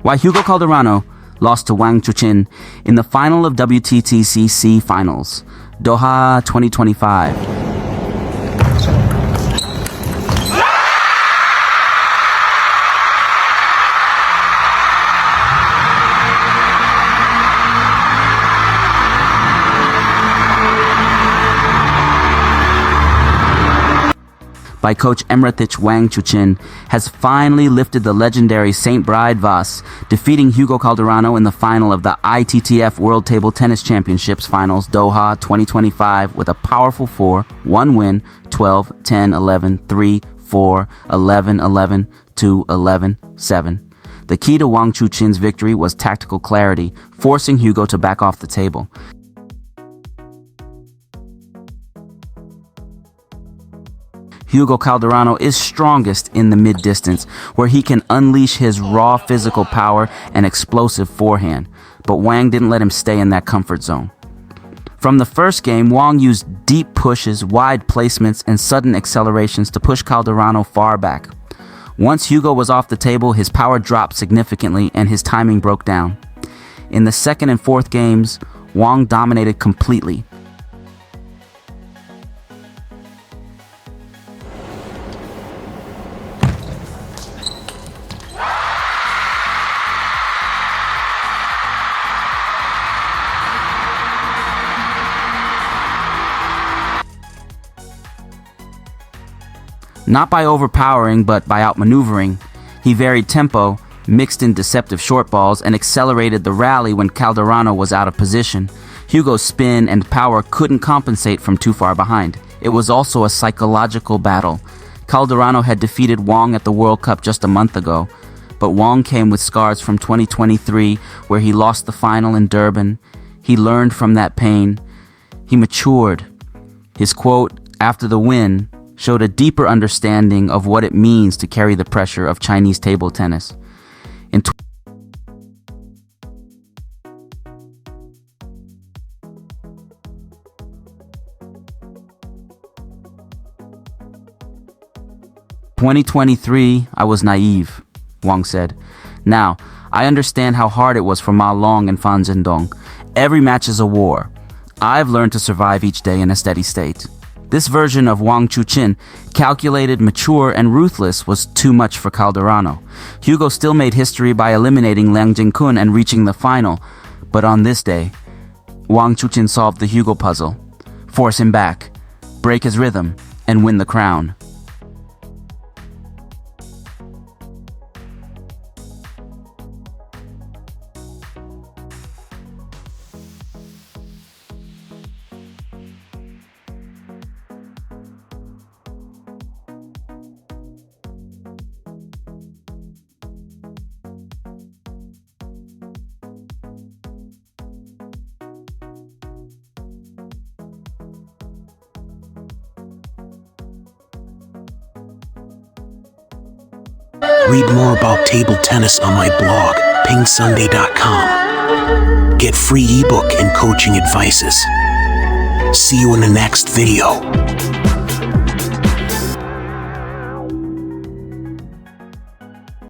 Why Hugo Calderano lost to Wang Chuqin in the final of WTTC Finals, Doha 2025. By coach EmRatThich Wang Chuqin has finally lifted the legendary St. Bride Vase, defeating Hugo Calderano in the final of the ITTF World Table Tennis Championships Finals Doha 2025 with a powerful 4-1 win, 12-10-11, 3-4, 11-11, 2-11, 7. The key to Wang Chuqin's victory was tactical clarity, forcing Hugo to back off the table. Hugo Calderano is strongest in the mid-distance, where he can unleash his raw physical power and explosive forehand, but Wang didn't let him stay in that comfort zone. From the first game, Wang used deep pushes, wide placements, and sudden accelerations to push Calderano far back. Once Hugo was off the table, his power dropped significantly and his timing broke down. In the second and fourth games, Wang dominated completely. Not by overpowering, but by outmaneuvering. He varied tempo, mixed in deceptive short balls, and accelerated the rally when Calderano was out of position. Hugo's spin and power couldn't compensate from too far behind. It was also a psychological battle. Calderano had defeated Wang at the World Cup just a month ago, but Wang came with scars from 2023, where he lost the final in Durban. He learned from that pain. He matured. His quote after the win showed a deeper understanding of what it means to carry the pressure of Chinese table tennis. In 2023, I was naive, Wang said. Now, I understand how hard it was for Ma Long and Fan Zhendong. Every match is a war. I've learned to survive each day in a steady state. This version of Wang Chuqin, calculated, mature, and ruthless, was too much for Calderano. Hugo still made history by eliminating Liang Jingkun and reaching the final. But on this day, Wang Chuqin solved the Hugo puzzle. Force him back, break his rhythm, and win the crown. Read more about table tennis on my blog, PingSunday.com. Get free ebook and coaching advices. See you in the next video.